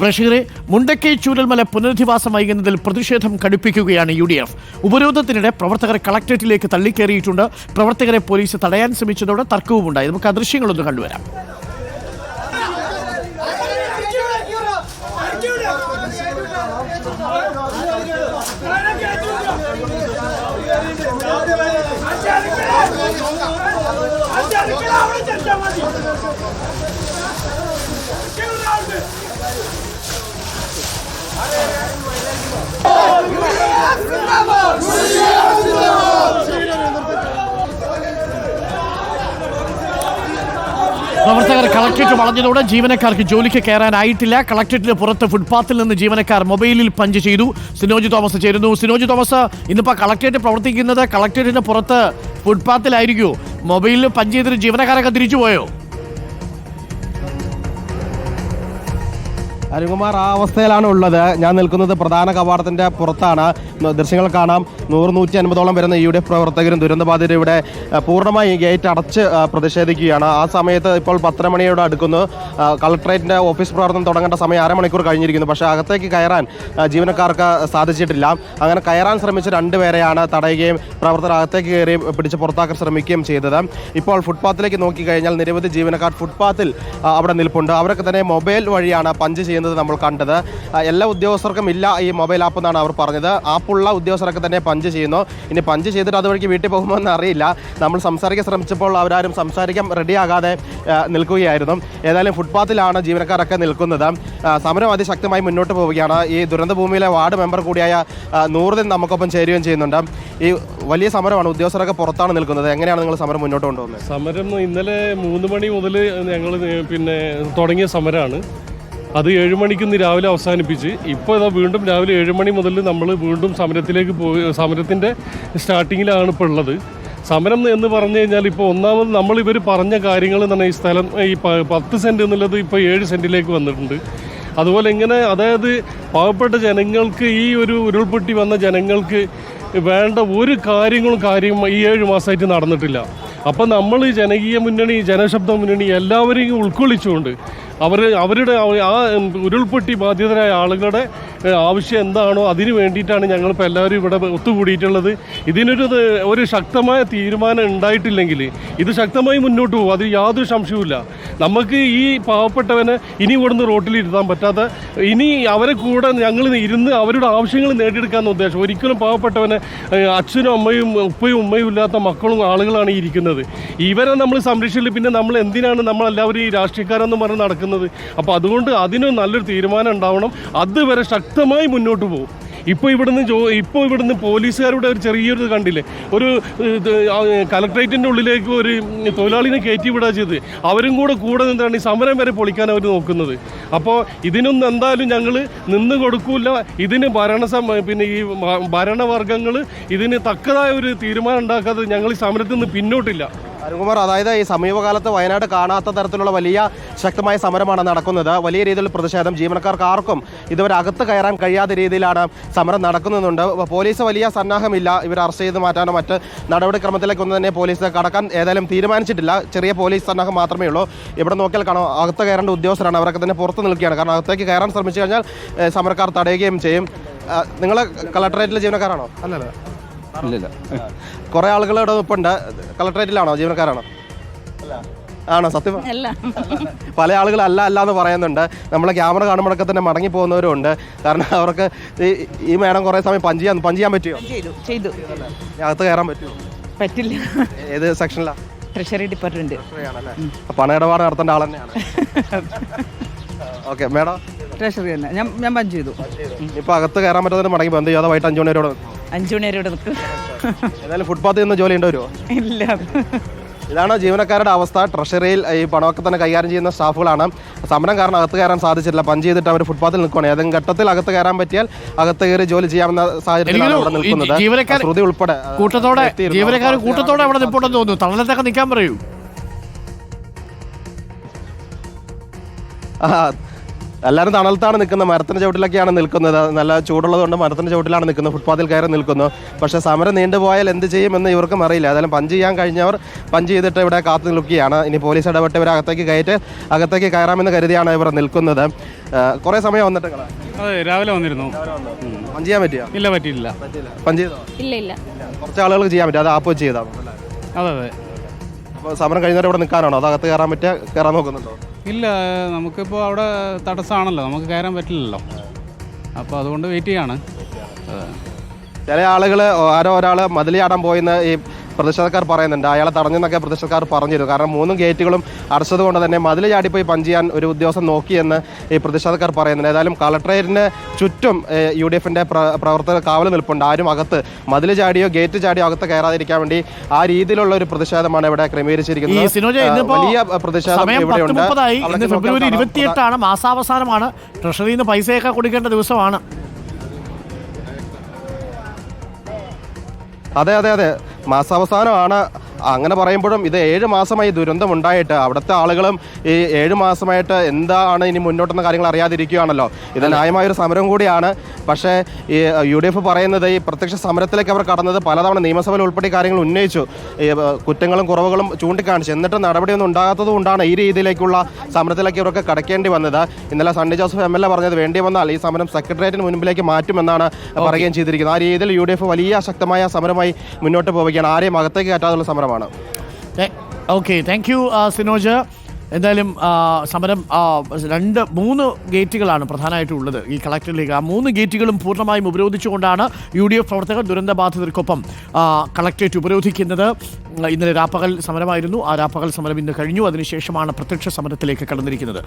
പ്രേക്ഷകരെ, മുണ്ടക്കൈ ചൂരൽമല പുനരധിവാസം വൈകുന്നതിൽ പ്രതിഷേധം കടുപ്പിക്കുകയാണ് UDF. ഉപരോധത്തിനിടെ പ്രവർത്തകരെ കളക്ടറേറ്റിലേക്ക് തള്ളിക്കയറിയിട്ടുണ്ട്. പ്രവർത്തകരെ പോലീസ് തടയാൻ ശ്രമിച്ചതോടെ തർക്കവുമുണ്ടായി. നമുക്ക് ആ ദൃശ്യങ്ങളൊന്ന് കണ്ടുവരാം. പ്രവർത്തകർ കളക്ടറേറ്റ് വളഞ്ഞതോടെ ജീവനക്കാർക്ക് ജോലിക്ക് കയറാനായിട്ടില്ല. കളക്ടറേറ്റിന് പുറത്ത് ഫുട്പാത്തിൽ നിന്ന് ജീവനക്കാർ മൊബൈലിൽ പഞ്ച് ചെയ്തു. സിനോജ് തോമസ് ചേരുന്നു. സിനോജ് തോമസ്, ഇന്നിപ്പോൾ കളക്ടറേറ്റ് പ്രവർത്തിക്കുന്നത് കളക്ടറേറ്റിന് പുറത്ത് ഫുട്പാത്തിലായിരിക്കുമോ? മൊബൈലിൽ പഞ്ച് ചെയ്തിട്ട് ജീവനക്കാരൊക്കെ തിരിച്ചു പോയോ? അരുൺകുമാർ, ആ അവസ്ഥയിലാണ് ഉള്ളത്. ഞാൻ നിൽക്കുന്നത് പ്രധാന കവാടത്തിൻ്റെ പുറത്താണ്. ദൃശ്യങ്ങൾ കാണാം. 100-150ഓളം വരുന്ന UDF പ്രവർത്തകരും ദുരന്തബാധിതരും ഇവിടെ പൂർണ്ണമായി ഗേറ്റ് അടച്ച് പ്രതിഷേധിക്കുകയാണ്. ആ സമയത്ത് ഇപ്പോൾ 10 മണിയോട് അടുക്കുന്നു. കളക്ടറേറ്റിൻ്റെ ഓഫീസ് പ്രവർത്തനം തുടങ്ങേണ്ട സമയം അരമണിക്കൂർ കഴിഞ്ഞിരിക്കുന്നു. പക്ഷേ അകത്തേക്ക് കയറാൻ ജീവനക്കാർക്ക് സാധിച്ചിട്ടില്ല. അങ്ങനെ കയറാൻ ശ്രമിച്ച 2 പേരെയാണ് തടയുകയും പ്രവർത്തകർ അകത്തേക്ക് കയറി പിടിച്ച് പുറത്താക്കാൻ ശ്രമിക്കുകയും ചെയ്തത്. ഇപ്പോൾ ഫുട്പാത്തിലേക്ക് നോക്കിക്കഴിഞ്ഞാൽ നിരവധി ജീവനക്കാർ ഫുട്പാത്തിൽ അവിടെ നിൽപ്പുണ്ട്. അവരൊക്കെ തന്നെ മൊബൈൽ വഴിയാണ് പഞ്ച് ചെയ്യുന്നത് നമ്മൾ കണ്ടത്. എല്ലാ ഉദ്യോഗസ്ഥർക്കും ഇല്ല ഈ മൊബൈൽ ആപ്പ് എന്നാണ് അവർ പറഞ്ഞത്. ആപ്പുള്ള ഉദ്യോഗസ്ഥരൊക്കെ തന്നെ പഞ്ച് ചെയ്യുന്നു. ഇനി പഞ്ച് ചെയ്തിട്ട് അതുവഴിക്ക് വീട്ടിൽ പോകുമോ എന്ന് അറിയില്ല. നമ്മൾ സംസാരിക്കാൻ ശ്രമിച്ചപ്പോൾ അവരാരും സംസാരിക്കാൻ റെഡിയാകാതെ നിൽക്കുകയായിരുന്നു. ഏതായാലും ഫുട്പാത്തിലാണ് ജീവനക്കാരൊക്കെ നിൽക്കുന്നത്. സമരം അതിശക്തമായി മുന്നോട്ട് പോവുകയാണ്. ഈ ദുരന്തഭൂമിയിലെ വാർഡ് മെമ്പർ കൂടിയായ നൂറുദ്ദീൻ നമുക്കൊപ്പം ചേരുകയും ചെയ്യുന്നുണ്ട്. ഈ വലിയ സമരമാണ്, ഉദ്യോഗസ്ഥരൊക്കെ പുറത്താണ് നിൽക്കുന്നത്. എങ്ങനെയാണ് നിങ്ങൾ സമരം മുന്നോട്ട് കൊണ്ടുപോകുന്നത്? സമരം ഇന്നലെ 3 മണി മുതൽ ഞങ്ങൾ തുടങ്ങിയ സമരമാണ്. അത് 7 മണിക്ക് രാവിലെ അവസാനിപ്പിച്ച് ഇപ്പോൾ ഇതാ വീണ്ടും രാവിലെ 7 മണി മുതൽ നമ്മൾ വീണ്ടും സമരത്തിലേക്ക് പോയി. സമരത്തിൻ്റെ സ്റ്റാർട്ടിങ്ങിലാണ് ഇപ്പോൾ ഉള്ളത്. സമരം എന്ന് പറഞ്ഞു കഴിഞ്ഞാൽ ഇപ്പോൾ ഒന്നാമത് നമ്മളിവർ പറഞ്ഞ കാര്യങ്ങൾ തന്നെ ഈ സ്ഥലം ഈ 10 സെൻറ്റ് എന്നുള്ളത് ഇപ്പോൾ 7 സെൻറ്റിലേക്ക് വന്നിട്ടുണ്ട്. അതുപോലെ ഇങ്ങനെ അതായത് പാവപ്പെട്ട ജനങ്ങൾക്ക് ഈ ഒരു ഉരുൾപൊട്ടി വന്ന ജനങ്ങൾക്ക് വേണ്ട ഒരു കാര്യം ഈ 7 മാസമായിട്ട് നടന്നിട്ടില്ല. അപ്പം നമ്മൾ ജനകീയ മുന്നണി, ജനശബ്ദ മുന്നണി എല്ലാവരെയും ഉൾക്കൊള്ളിച്ചുകൊണ്ട് അവരുടെ ആ ഉരുൾപൊട്ടി ബാധിതരായ ആളുകളുടെ ആവശ്യം എന്താണോ അതിന് വേണ്ടിയിട്ടാണ് ഞങ്ങളിപ്പോൾ എല്ലാവരും ഇവിടെ ഒത്തുകൂടിയിട്ടുള്ളത്. ഒരു ശക്തമായ തീരുമാനം ഉണ്ടായിട്ടില്ലെങ്കിൽ ഇത് ശക്തമായി മുന്നോട്ട് പോകും, അതിൽ യാതൊരു സംശയവുമില്ല. നമുക്ക് ഈ പാവപ്പെട്ടവനെ ഇനി ഇവിടുന്ന് റോട്ടിലിരുത്താൻ പറ്റാത്ത, ഇനി അവരെ കൂടെ ഞങ്ങൾ ഇരുന്ന് അവരുടെ ആവശ്യങ്ങൾ നേടിയെടുക്കാമെന്ന ഉദ്ദേശം. ഒരിക്കലും പാവപ്പെട്ടവനെ അച്ഛനും അമ്മയും ഉപ്പയും ഉമ്മയും ഇല്ലാത്ത മക്കളും ആളുകളാണ് ഈ ഇരിക്കുന്നത്. ഇവരെ നമ്മൾ സംരക്ഷിച്ചില്ല പിന്നെ നമ്മൾ എന്തിനാണ് നമ്മളെല്ലാവരും ഈ രാഷ്ട്രീയക്കാരെന്ന് പറഞ്ഞ് നടക്കുന്നത്? അപ്പോൾ അതുകൊണ്ട് അതിന് നല്ലൊരു തീരുമാനം ഉണ്ടാവണം. അതുവരെ ശക്തമായി മുന്നോട്ട് പോകും. ഇപ്പോൾ ഇവിടുന്ന് പോലീസുകാരുടെ ഒരു ചെറിയൊരു കണ്ടില്ലേ, ഒരു കലക്ട്രേറ്റിൻ്റെ ഉള്ളിലേക്ക് ഒരു തൊഴിലാളിനെ കയറ്റി വിടുക ചെയ്ത് അവരും കൂടെ നിന്നാണ് ഈ സമരം വരെ പൊളിക്കാൻ അവർ നോക്കുന്നത്. അപ്പോൾ ഇതിനൊന്നും എന്തായാലും ഞങ്ങൾ നിന്ന് കൊടുക്കൂല. ഇതിന് ഈ ഭരണവർഗങ്ങൾ ഇതിന് തക്കതായ ഒരു തീരുമാനം ഉണ്ടാക്കാതെ ഞങ്ങൾ ഈ സമരത്തിൽ നിന്ന് പിന്നോട്ടില്ല. അരുൺകുമാർ, അതായത് ഈ സമീപകാലത്ത് വയനാട് കാണാത്ത തരത്തിലുള്ള വലിയ ശക്തമായ സമരമാണ് നടക്കുന്നത്. വലിയ രീതിയിൽ പ്രതിഷേധം, ജീവനക്കാർക്ക് ആർക്കും ഇതുവരെ അകത്ത് കയറാൻ കഴിയാത്ത രീതിയിലാണ് സമരം നടക്കുന്നുണ്ട്. പോലീസ് വലിയ സന്നാഹമില്ല ഇവർ അറസ്റ്റ് ചെയ്ത് മാറ്റാനോ മറ്റ് നടപടിക്രമത്തിലേക്കൊന്നും തന്നെ പോലീസ് കടക്കാൻ ഏതായാലും തീരുമാനിച്ചിട്ടില്ല. ചെറിയ പോലീസ് സന്നാഹം മാത്രമേ ഉള്ളൂ. ഇവിടെ നോക്കിയാൽ കാണാം, അകത്ത് കയറേണ്ട ഉദ്യോഗസ്ഥരാണ്, അവരൊക്കെ തന്നെ പുറത്ത് നിൽക്കുകയാണ്. കാരണം അകത്തേക്ക് കയറാൻ ശ്രമിച്ചു കഴിഞ്ഞാൽ സമരക്കാർ തടയുകയും ചെയ്യും. നിങ്ങൾ കളക്ടറേറ്റിലെ ജീവനക്കാരാണോ? അല്ലല്ല. കുറെ ആളുകൾ ഇവിടെ നിൽപ്പുണ്ട്. കളക്ടറേറ്റിലാണോ? ജീവനക്കാരാണോ? ആണോ? സത്യം പല ആളുകൾ അല്ല എന്ന് പറയുന്നുണ്ട്. നമ്മളെ ക്യാമറ കാണുമ്പോഴൊക്കെ തന്നെ മടങ്ങി പോകുന്നവരും ഉണ്ട്. കാരണം അവർക്ക് ഈ മേഡം കുറേ സമയം പഞ്ച് ചെയ്യാൻ പറ്റുമോ? ചെയ്തു. അകത്ത് കയറാൻ പറ്റുമോ? പറ്റില്ല. ഏത് സെക്ഷനിലാണ്? Treasury department. പണയിടപാട് നടത്തേണ്ട ആൾ തന്നെയാണ്. Okay madam. ട്രഷറി തന്നെ. ഞാൻ പഞ്ച് ചെയ്തു. ഇപ്പൊ അകത്ത് കയറാൻ പറ്റാതെ മടങ്ങി ബന്ധം ചെയ്യാതെ വൈകിട്ട് 5 മണിയോടെ 5 മണിവരെ നിൽക്കും. ഏതായാലും ഫുട്പാത്തിൽ നിന്ന് ജോലി ഉണ്ടോ? ഇല്ല. ഇതാണ് ജീവനക്കാരുടെ അവസ്ഥ. ട്രഷറിയിൽ ഈ പണമൊക്കെ തന്നെ കൈകാര്യം ചെയ്യുന്ന സ്റ്റാഫുകളാണ്. സമരം കാരണം അകത്ത് കയറാൻ സാധിച്ചിട്ടില്ല. പഞ്ച് ചെയ്തിട്ട് അവർ ഫുട്പാത്തിൽ നിൽക്കുകയാണ്. ഏതെങ്കിലും ഘട്ടത്തിൽ അകത്ത് കയറാൻ പറ്റിയാൽ അകത്ത് കയറി ജോലി ചെയ്യാവുന്ന സാഹചര്യത്തിലാണ് ഇവിടെ നിൽക്കുന്നത്. ശ്രുതി ഉൾപ്പെടെ ജീവനക്കാർ കൂട്ടത്തോടെ അവിടെ നിൽപ്പുണ്ടെന്ന് തോന്നുന്നു. തളലത്തൊക്കെ നിൽക്കാൻ പറയൂ. എല്ലാവരും തണലത്താണ് നിൽക്കുന്നത്, മരത്തിൻ്റെ ചുവട്ടിലൊക്കെയാണ് നിൽക്കുന്നത്. നല്ല ചൂടുള്ളതുകൊണ്ട് മരത്തിൻ്റെ ചുവട്ടിലാണ് നിൽക്കുന്നത്, ഫുട്പാത്തിൽ കയറി നിൽക്കുന്നു. പക്ഷേ സമരം നീണ്ടുപോയാൽ എന്ത് ചെയ്യുമെന്ന് ഇവർക്കും അറിയില്ല. ഏതായാലും പഞ്ച് ചെയ്യാൻ കഴിഞ്ഞവർ പഞ്ച് ചെയ്തിട്ട് ഇവിടെ കാത്തു നിൽക്കുകയാണ്. ഇനി പോലീസ് ഇടപെട്ട് ഇവരെ അകത്തേക്ക് കയറാമെന്ന് കരുതിയാണ് ഇവർ നിൽക്കുന്നത്. കുറേ സമയം വന്നിട്ട് അതെ, രാവിലെ വന്നിരുന്നു. പഞ്ച് ചെയ്യാൻ പറ്റിയോ? ഇല്ല, പറ്റിയില്ല. പഞ്ച് ചെയ്തോ? ഇല്ല. കുറച്ച് ആളുകൾക്ക് ചെയ്യാൻ പറ്റും, അത് ആപ്പ് വെച്ച് ചെയ്താൽ അല്ലേ? അതെ. അപ്പോൾ സമരം കഴിഞ്ഞവരെ ഇവിടെ നിൽക്കാനാണോ, അത് അകത്ത് കയറാൻ നോക്കുന്നുണ്ടോ? ഇല്ല, നമുക്കിപ്പോൾ അവിടെ തടസ്സമാണല്ലോ, നമുക്ക് കയറാൻ പറ്റില്ലല്ലോ. അപ്പോൾ അതുകൊണ്ട് വെയിറ്റ് ചെയ്യാണ്. ചില ആളുകൾ ഒരാൾ മതിലിയാടാൻ പോയെന്ന് ഈ പ്രതിഷേധക്കാർ പറയുന്നുണ്ട്. അയാളെ തടഞ്ഞെന്നൊക്കെ പ്രതിഷേധക്കാർ പറഞ്ഞിരുന്നു. കാരണം 3 ഗേറ്റുകളും അടച്ചത് കൊണ്ട് തന്നെ മതിൽ ചാടിപ്പോയി പഞ്ച് ചെയ്യാൻ ഒരു ഉദ്യോഗസ്ഥൻ നോക്കിയെന്ന് ഈ പ്രതിഷേധക്കാർ പറയുന്നുണ്ട്. ഏതായാലും കളക്ടറേറ്റിന് ചുറ്റും UDFന്റെ പ്രവർത്തകർ കാവൽ നിൽപ്പുണ്ട്. ആരും അകത്ത് മതിൽ ചാടിയോ ഗേറ്റ് ചാടിയോ അകത്ത് കയറാതിരിക്കാൻ വേണ്ടി ആ രീതിയിലുള്ള ഒരു പ്രതിഷേധമാണ് ഇവിടെ ക്രമീകരിച്ചിരിക്കുന്നത്. വലിയ പ്രതിഷേധം ഇവിടെയുണ്ട്. ഫെബ്രുവരി 28 മാസാവസാനമാണ്. ട്രഷറിയിൽ നിന്ന് പൈസയൊക്കെ കൊടുക്കേണ്ട ദിവസമാണ്. അതെ, മാസാവസാനമാണ്. അങ്ങനെ പറയുമ്പോഴും ഇത് 7 മാസമായി ദുരന്തം ഉണ്ടായിട്ട് അവിടുത്തെ ആളുകളും ഈ 7 മാസമായിട്ട് എന്താണ് ഇനി മുന്നോട്ടുന്ന കാര്യങ്ങൾ അറിയാതിരിക്കുകയാണല്ലോ. ഇത് ന്യായമായൊരു സമരം കൂടിയാണ്. പക്ഷേ ഈ UDF പറയുന്നത് ഈ പ്രത്യക്ഷ സമരത്തിലേക്ക് അവർ കടന്നത് പലതവണ നിയമസഭയിൽ ഉൾപ്പെടെ കാര്യങ്ങൾ ഉന്നയിച്ചു, ഈ കുറ്റങ്ങളും കുറവുകളും ചൂണ്ടിക്കാണിച്ചു. എന്നിട്ട് നടപടിയൊന്നും ഉണ്ടാകാത്തത് കൊണ്ടാണ് ഈ രീതിയിലേക്കുള്ള സമരത്തിലേക്ക് ഇവർക്ക് കടക്കേണ്ടി വന്നത്. ഇന്നലെ സണ്ണി ജോസഫ് MLA പറഞ്ഞത് വേണ്ടി വന്നാൽ ഈ സമരം സെക്രട്ടേറിയറ്റിന് മുൻപിലേക്ക് മാറ്റുമെന്നാണ് പറയുകയും ചെയ്തിരിക്കുന്നത്. ആ രീതിയിൽ UDF വലിയ ശക്തമായ സമരമായി മുന്നോട്ട് പോവുകയാണ്. ആരെയും അകത്തേക്ക് കയറ്റാതുള്ള സമരമാണ്. Okay, thank you Sinoj. എന്തായാലും സമരം 3 ഗേറ്റുകളാണ് പ്രധാനമായിട്ടുള്ളത് ഈ കളക്ടറിലേക്ക്. ആ 3 ഗേറ്റുകളും പൂർണ്ണമായും ഉപരോധിച്ചുകൊണ്ടാണ് UDF പ്രവർത്തകർ ദുരന്തബാധിതർക്കൊപ്പം കളക്ടറേറ്റ് ഉപരോധിക്കുന്നത്. ഇന്നലെ രാപ്പകൽ സമരമായിരുന്നു. ആ രാപ്പകൽ സമരം ഇന്ന് കഴിഞ്ഞു. അതിനുശേഷമാണ് പ്രത്യക്ഷ സമരത്തിലേക്ക് കടന്നിരിക്കുന്നത്.